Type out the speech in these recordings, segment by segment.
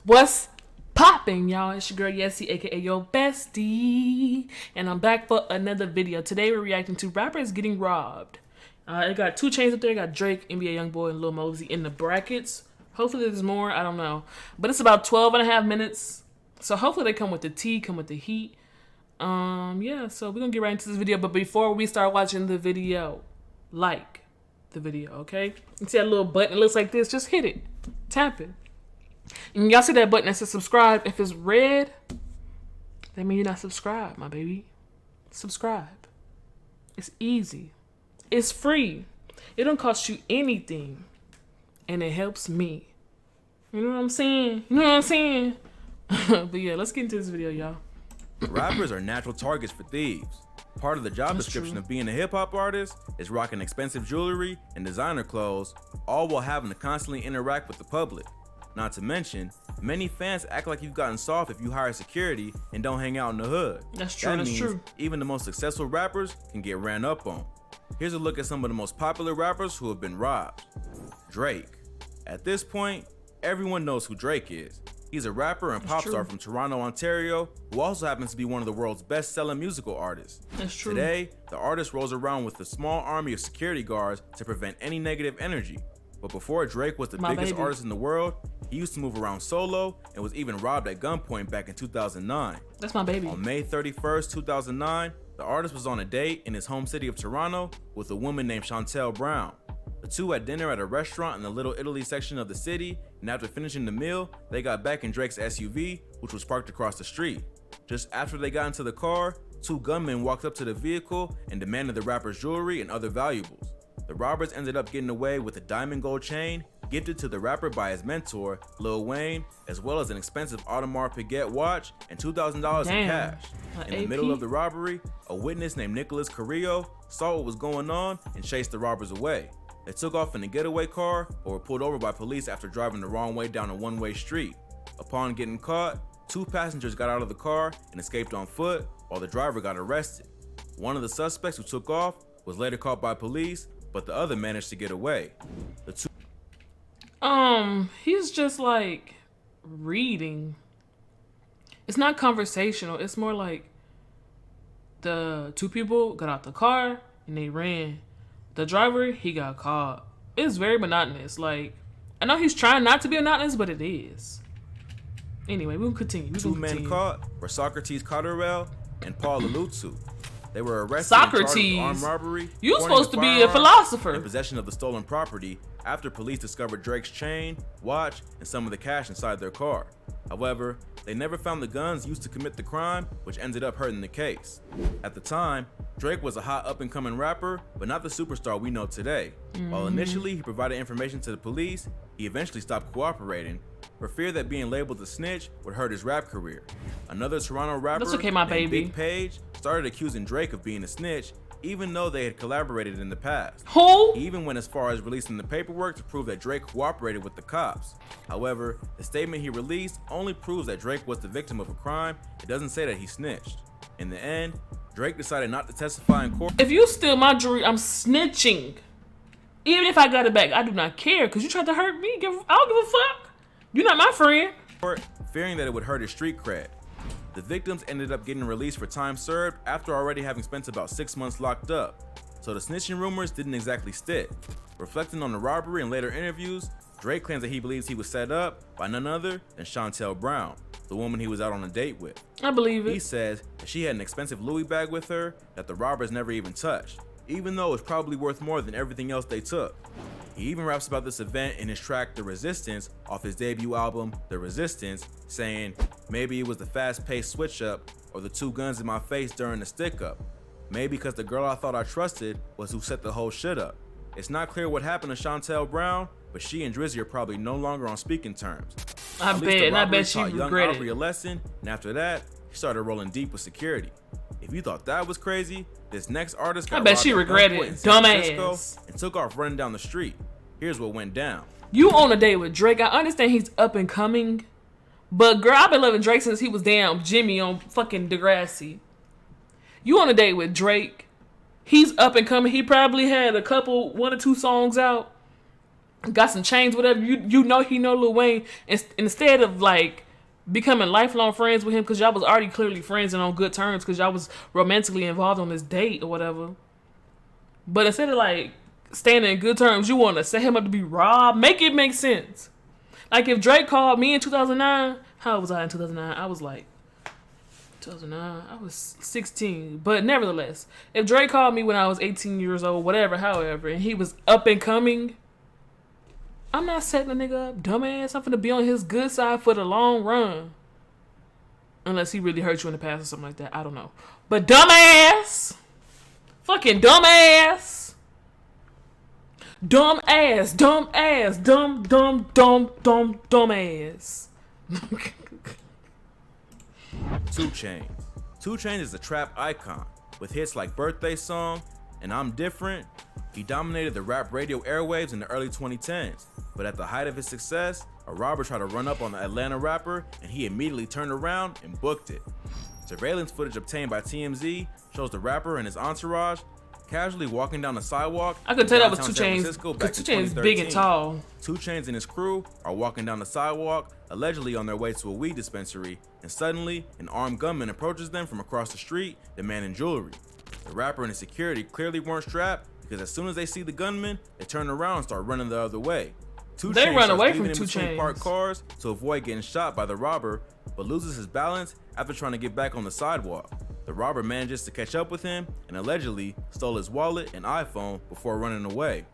What's popping, y'all? It's your girl Yessie, aka your bestie, and I'm back for another video. Today we're reacting to rappers getting robbed. It got two Chainz up there. It got Drake, NBA Youngboy, and Lil Mosey in the brackets. Hopefully there's more. I don't know, but it's about 12 and a half minutes. So hopefully they come with the tea, come with the heat. Yeah. So we're gonna get right into this video. But before we start watching the video, like the video, okay? You see that little button? It looks like this. Just hit it. Tap it. And y'all see that button that says subscribe? If it's red, that means you're not subscribed, my baby. Subscribe. It's easy. It's free. It don't cost you anything. And it helps me. You know what I'm saying? You know what I'm saying? But yeah, let's get into this video, y'all. Rappers are natural targets for thieves. Part of the job description of being a hip-hop artist is rocking expensive jewelry and designer clothes, all while having to constantly interact with the public. Not to mention, many fans act like you've gotten soft if you hire security and don't hang out in the hood. That's true, That that's means true. even the most successful rappers can get ran up on. Here's a look at some of the most popular rappers who have been robbed. Drake. At this point, everyone knows who Drake is. He's a rapper and pop star from Toronto, Ontario, who also happens to be one of the world's best-selling musical artists. That's true. Today, the artist rolls around with a small army of security guards to prevent any negative energy. But before Drake was the biggest artist in the world, he used to move around solo and was even robbed at gunpoint back in 2009. That's my baby. On May 31st, 2009, the artist was on a date in his home city of Toronto with a woman named Chantel Brown. The two had dinner at a restaurant in the Little Italy section of the city, and after finishing the meal, they got back in Drake's SUV, which was parked across the street. Just after they got into the car, two gunmen walked up to the vehicle and demanded the rapper's jewelry and other valuables. The robbers ended up getting away with a diamond gold chain gifted to the rapper by his mentor, Lil Wayne, as well as an expensive Audemars Piguet watch and $2,000 in cash. In the middle of the robbery, a witness named Nicholas Carrillo saw what was going on and chased the robbers away. They took off in a getaway car but were pulled over by police after driving the wrong way down a one-way street. Upon getting caught, two passengers got out of the car and escaped on foot while the driver got arrested. One of the suspects who took off was later caught by police, but the other managed to get away. The two He's just like reading. It's not conversational. It's more like the two people got out the car and they ran. The driver, he got caught. It's very monotonous. Like, I know he's trying not to be monotonous, but it is. Anyway, we'll continue. Two men caught were Socrates Cotterell and Paul Alutu. They were arrested Socrates, in armed robbery. you supposed to be a philosopher. In possession of the stolen property after police discovered Drake's chain, watch, and some of the cash inside their car. However, they never found the guns used to commit the crime, which ended up hurting the case. At the time, Drake was a hot up-and-coming rapper, but not the superstar we know today. While initially he provided information to the police, he eventually stopped cooperating for fear that being labeled a snitch would hurt his rap career. Another Toronto rapper named Big Page started accusing Drake of being a snitch, even though they had collaborated in the past. Who? He even went as far as releasing the paperwork to prove that Drake cooperated with the cops. However, the statement he released only proves that Drake was the victim of a crime. It doesn't say that he snitched. In the end, Drake decided not to testify in court. If you steal my jewelry, I'm snitching. Even if I got it back, I do not care because you tried to hurt me. I don't give a fuck. You're not my friend. Fearing that it would hurt his street cred. The victims ended up getting released for time served after already having spent about 6 months locked up. So the snitching rumors didn't exactly stick. Reflecting on the robbery in later interviews, Drake claims that he believes he was set up by none other than Chantel Brown, the woman he was out on a date with. I believe it. He says that she had an expensive Louis bag with her that the robbers never even touched, even though it's probably worth more than everything else they took. He even raps about this event in his track The Resistance off his debut album The Resistance, saying, maybe it was the fast-paced switch-up or the two guns in my face during the stick-up. Maybe because the girl I thought I trusted was who set the whole shit up. It's not clear what happened to Chantel Brown, but she and Drizzy are probably no longer on speaking terms. I bet she regretted it. A lesson, and after that, he started rolling deep with security. If you thought that was crazy, this next artist got I bet she regretted it. Dumbass. And took off running down the street. Here's what went down. You on a date with Drake. I understand he's up and coming, but girl, I've been loving Drake since he was damn Jimmy on fucking Degrassi. You on a date with Drake. He's up and coming. He probably had one or two songs out. got some chains, whatever. You know he know Lil Wayne, and instead of like becoming lifelong friends with him because y'all was already clearly friends and on good terms because y'all was romantically involved on this date or whatever. But instead of like staying in good terms, you want to set him up to be robbed. Make it make sense. Like if Drake called me in 2009, how old was I in 2009? I was like 2009. I was 16. But nevertheless, if Drake called me when I was 18 years old, whatever, however, and he was up and coming, I'm not setting a nigga up, dumbass. I'm finna be on his good side for the long run. Unless he really hurt you in the past or something like that. I don't know. But dumbass! Fucking dumbass! Dumb ass, dumb ass, dumb ass. 2 Chainz. 2 Chainz is a trap icon with hits like Birthday Song and I'm Different. He dominated the rap radio airwaves in the early 2010s, but at the height of his success, a robber tried to run up on the Atlanta rapper and he immediately turned around and booked it. Surveillance footage obtained by TMZ shows the rapper and his entourage casually walking down the sidewalk. I could tell that was 2 downtown San Chainz Francisco because back 2 in Chainz is big and 2013. tall. 2 Chainz and his crew are walking down the sidewalk, allegedly on their way to a weed dispensary, and suddenly an armed gunman approaches them from across the street, demanding jewelry. The rapper and his security clearly weren't strapped because as soon as they see the gunman, they turn around and start running the other way. 2 They Chainz run starts away weaving from in 2 between Chainz. parked cars to avoid getting shot by the robber, but loses his balance after trying to get back on the sidewalk. The robber manages to catch up with him and allegedly stole his wallet and iPhone before running away.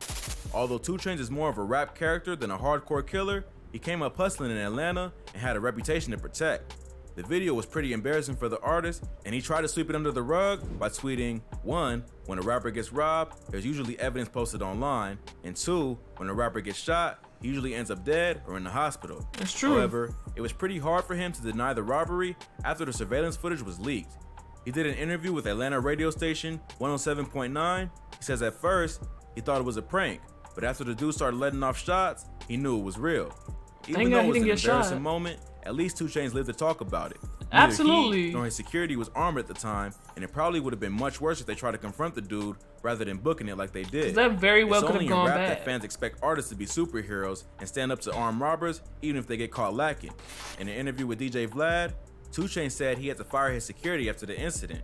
Although 2 Chainz is more of a rap character than a hardcore killer, he came up hustling in Atlanta and had a reputation to protect. The video was pretty embarrassing for the artist, and he tried to sweep it under the rug by tweeting, 1, when a rapper gets robbed, there's usually evidence posted online, and 2, when a rapper gets shot, he usually ends up dead or in the hospital. That's true. However, it was pretty hard for him to deny the robbery after the surveillance footage was leaked. He did an interview with Atlanta radio station 107.9. He says at first, he thought it was a prank, but after the dude started letting off shots, he knew it was real. Even though it was an embarrassing moment, at least 2 Chainz lived to talk about it. Neither Absolutely. he nor his security was armed at the time, and it probably would have been much worse if they tried to confront the dude rather than booking it like they did. That very well It's could only have in gone rap bad. that fans expect artists to be superheroes and stand up to armed robbers even if they get caught lacking. In an interview with DJ Vlad, 2 Chainz said he had to fire his security after the incident.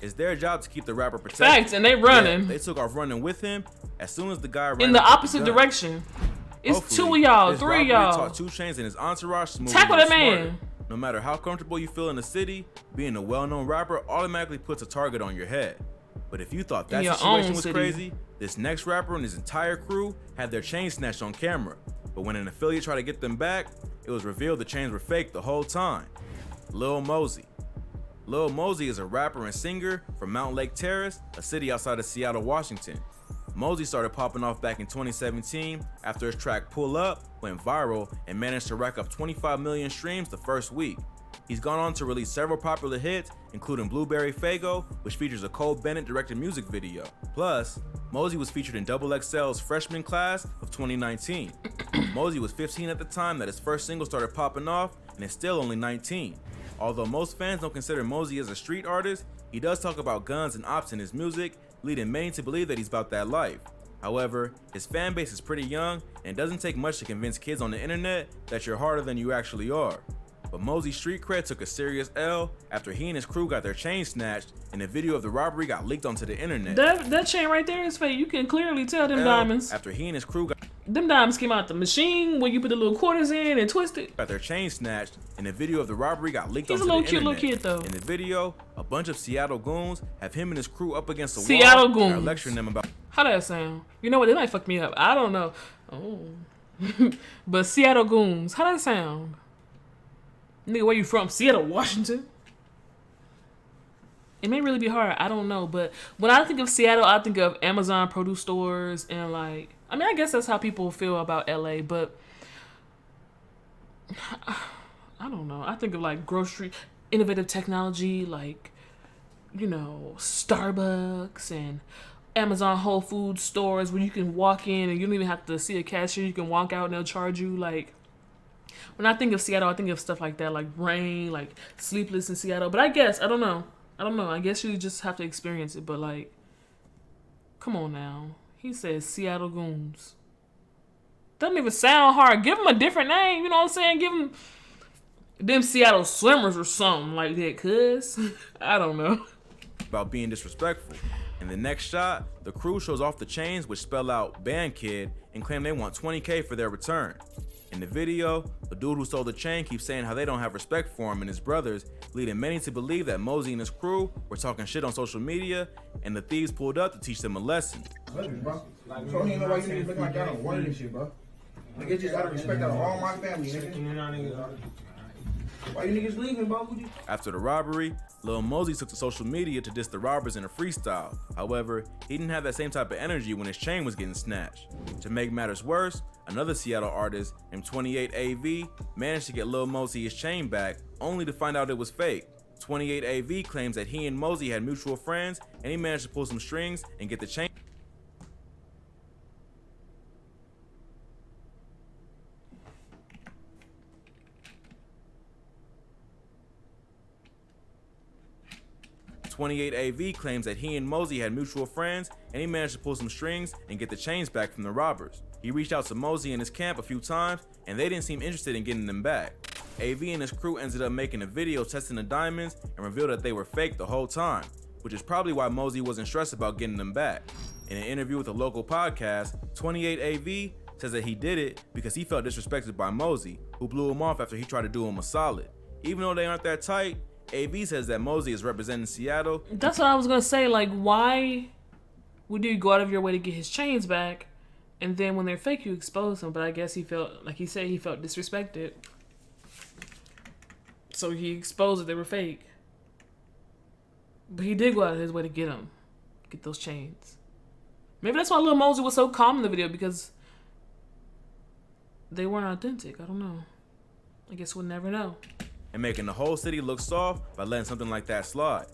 It's their job to keep the rapper protected. Facts, and they running. Yeah, they took off running with him as soon as the guy ran In the up with opposite gun. direction. It's Hopefully, 2 of y'all, this 3 of robbery y'all. taught 2 Chainz and his entourage to move Tackle even that man. smarter. No matter how comfortable you feel in the city, being a well-known rapper automatically puts a target on your head. But if you thought that In your situation own was city. crazy, this next rapper and his entire crew had their chains snatched on camera. But when an affiliate tried to get them back, it was revealed the chains were fake the whole time. Lil Mosey. Lil Mosey is a rapper and singer from Mount Lake Terrace, a city outside of Seattle, Washington. Mosey started popping off back in 2017 after his track Pull Up went viral and managed to rack up 25 million streams the first week. He's gone on to release several popular hits, including Blueberry Faygo, which features a Cole Bennett directed music video. Plus, Mosey was featured in XXL's freshman class of 2019. Mosey was 15 at the time that his first single started popping off, and is still only 19. Although most fans don't consider Mosey as a street artist, he does talk about guns and ops in his music, leading many to believe that he's about that life. However, his fan base is pretty young, and it doesn't take much to convince kids on the internet that you're harder than you actually are. But Mosey's street cred took a serious L after he and his crew got their chains snatched, and a video of the robbery got leaked onto the internet. That chain right there is fake. You can clearly tell them diamonds. After he and his crew Them diamonds came out the machine when you put the little quarters in and twist it. got their chains snatched, and a video of the robbery got leaked He's a onto little the cute internet. little kid, though. In the video, a bunch of Seattle goons have him and his crew up against the Seattle wall and are goons. lecturing them about How that sound? You know what? They might fuck me up. I don't know. Oh. But Seattle goons. How that sound? Nigga, where you from? Seattle, Washington? It may really be hard. I don't know. But when I think of Seattle, I think of Amazon produce stores and like, I mean, I guess that's how people feel about LA, but I don't know. I think of like grocery, innovative technology, like, you know, Starbucks and Amazon Whole Foods stores where you can walk in and you don't even have to see a cashier. You can walk out and they'll charge you. Like, when I think of Seattle, I think of stuff like that, like rain, like Sleepless in Seattle. But I guess, I don't know. I guess you just have to experience it. But like, come on now. He says Seattle goons. Doesn't even sound hard. Give him a different name. You know what I'm saying? Give him them Seattle Swimmers or something like that, cuz. I don't know. About being disrespectful. In the next shot, the crew shows off the chains which spell out Band Kid and claim they want $20K for their return. In the video, the dude who stole the chain keeps saying how they don't have respect for him and his brothers, leading many to believe that Mosey and his crew were talking shit on social media and the thieves pulled up to teach them a lesson. Bro. So I don't even know why you niggas look like y'all don't want this shit, bro. Nigga, just out of respect out of all my family, nigga. Why you niggas leaving, bro? After the robbery, Lil Mosey took to social media to diss the robbers in a freestyle. However, he didn't have that same type of energy when his chain was getting snatched. To make matters worse, another Seattle artist named 28AV managed to get Lil Mosey his chain back, only to find out it was fake. 28AV claims that he and Mosey had mutual friends, and he managed to pull some strings and get the chain. .28AV claims that he and Mosey had mutual friends, and he managed to pull some strings and get the chains back from the robbers. He reached out to Mosey and his camp a few times, and they didn't seem interested in getting them back. AV and his crew ended up making a video testing the diamonds and revealed that they were fake the whole time, which is probably why Mosey wasn't stressed about getting them back. In an interview with a local podcast, 28AV says that he did it because he felt disrespected by Mosey, who blew him off after he tried to do him a solid. Even though they aren't that tight, AV says that Mosey is representing Seattle. That's what I was gonna say. Like, why would you go out of your way to get his chains back, and then when they're fake, you expose them? But I guess he felt, like he said, he felt disrespected, so he exposed that they were fake. But he did go out of his way to get them, get those chains. Maybe that's why Lil Mosey was so calm in the video, because they weren't authentic. I don't know. I guess we'll never know. And making the whole city look soft by letting something like that slide.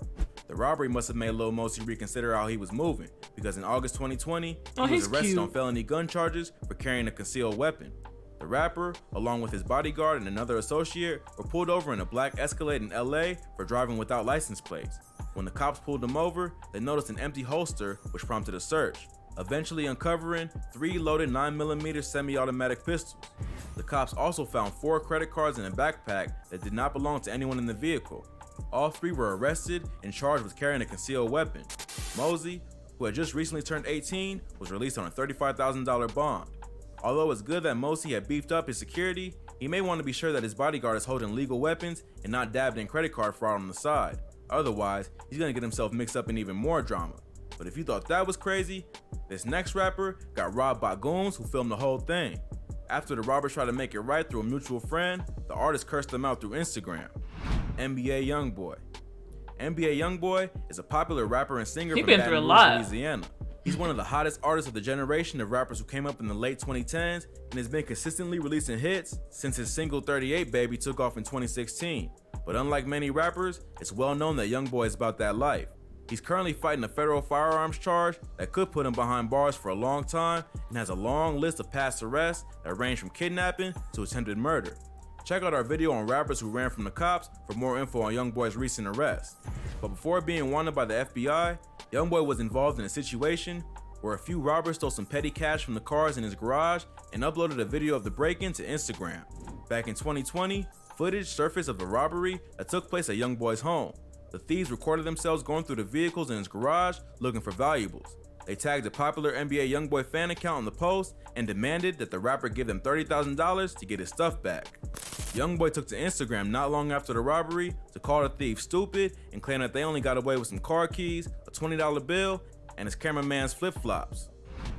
The robbery must have made Lil Mosey reconsider how he was moving, because in August 2020, he was arrested on felony gun charges for carrying a concealed weapon. The rapper, along with his bodyguard and another associate, were pulled over in a black Escalade in LA for driving without license plates. When the cops pulled them over, they noticed an empty holster, which prompted a search, eventually uncovering 3 loaded 9mm semi-automatic pistols. The cops also found 4 credit cards in a backpack that did not belong to anyone in the vehicle. All 3 were arrested and charged with carrying a concealed weapon. Mosey, who had just recently turned 18, was released on a $35,000 bond. Although it's good that Mosey had beefed up his security, he may want to be sure that his bodyguard is holding legal weapons and not dabbed in credit card fraud on the side. Otherwise, he's gonna get himself mixed up in even more drama. But if you thought that was crazy, this next rapper got robbed by goons who filmed the whole thing. After the robbers tried to make it right through a mutual friend, the artist cursed them out through Instagram. NBA Youngboy. NBA Youngboy is a popular rapper and singer from Baton Rouge, Louisiana. He's one of the hottest artists of the generation of rappers who came up in the late 2010s and has been consistently releasing hits since his single 38 Baby took off in 2016. But unlike many rappers, it's well known that Youngboy is about that life. He's currently fighting a federal firearms charge that could put him behind bars for a long time and has a long list of past arrests that range from kidnapping to attempted murder. Check out our video on rappers who ran from the cops for more info on Youngboy's recent arrest. But before being wanted by the FBI, Youngboy was involved in a situation where a few robbers stole some petty cash from the cars in his garage and uploaded a video of the break-in to Instagram. Back in 2020, footage surfaced of a robbery that took place at Youngboy's home. The thieves recorded themselves going through the vehicles in his garage looking for valuables. They tagged a popular NBA Youngboy fan account on the post and demanded that the rapper give them $30,000 to get his stuff back. Youngboy took to Instagram not long after the robbery to call the thieves stupid and claim that they only got away with some car keys, a $20 bill, and his cameraman's flip-flops.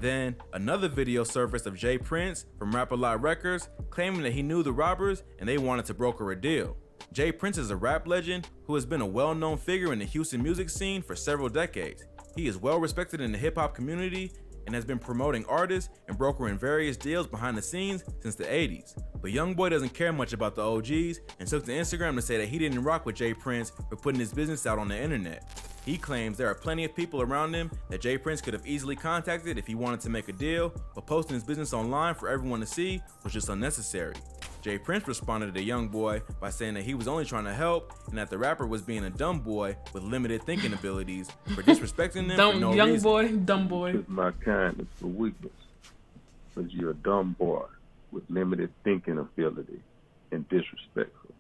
Then, another video surfaced of Jay Prince from Rap-A-Lot Records claiming that he knew the robbers and they wanted to broker a deal. Jay Prince is a rap legend who has been a well-known figure in the Houston music scene for several decades. He is well respected in the hip-hop community and has been promoting artists and brokering various deals behind the scenes since the 80s. But Youngboy doesn't care much about the OGs and took to Instagram to say that he didn't rock with Jay Prince for putting his business out on the internet. He claims there are plenty of people around him that Jay Prince could have easily contacted if he wanted to make a deal, but posting his business online for everyone to see was just unnecessary. Jay Prince responded to Youngboy by saying that he was only trying to help and that the rapper was being a dumb boy with limited thinking abilities for disrespecting them for no reason. Young boy, dumb boy. My kindness for weakness. but you're a dumb boy with limited thinking ability and disrespectful.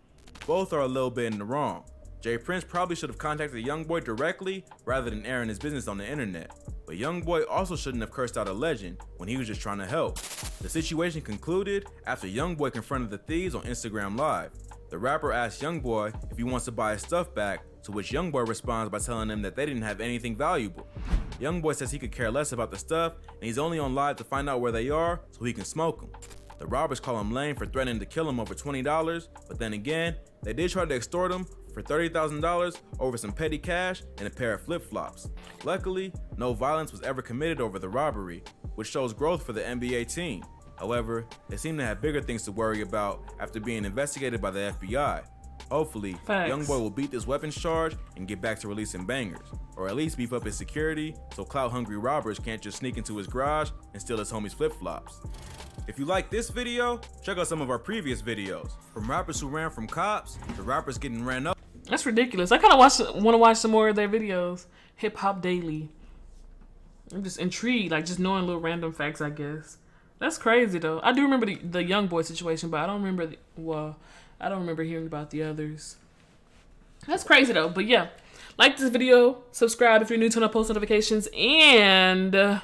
Both are a little bit in the wrong. Jay Prince probably should have contacted Youngboy directly rather than airing his business on the internet. But Youngboy also shouldn't have cursed out a legend when he was just trying to help. The situation concluded after Youngboy confronted the thieves on Instagram Live. The rapper asked Youngboy if he wants to buy his stuff back, to which Youngboy responds by telling him that they didn't have anything valuable. Youngboy says he could care less about the stuff and he's only on live to find out where they are so he can smoke them. The robbers call him lame for threatening to kill him over $20, but then again, they did try to extort him for $30,000 over some petty cash and a pair of flip-flops. Luckily, no violence was ever committed over the robbery, which shows growth for the NBA team. However, they seem to have bigger things to worry about after being investigated by the FBI. Hopefully, Facts. Youngboy will beat this weapons charge and get back to releasing bangers, or at least beef up his security so clout-hungry robbers can't just sneak into his garage and steal his homies' flip-flops. If you like this video, check out some of our previous videos. From rappers who ran from cops to rappers getting ran up. That's ridiculous. I kind of want to watch some more of their videos. Hip Hop Daily. I'm just intrigued, like just knowing little random facts, I guess. That's crazy though. I do remember the Youngboy situation, but I don't remember I don't remember hearing about the others. That's crazy though. But yeah, like this video, subscribe if you're new, turn on post notifications, and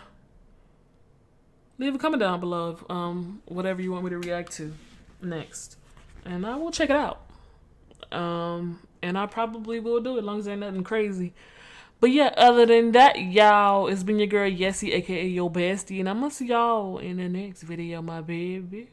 leave a comment down below of whatever you want me to react to next, and I will check it out. And I probably will do it as long as there's nothing crazy. But yeah, other than that, y'all, it's been your girl Yessie, aka your bestie, and I'm gonna see y'all in the next video, my baby.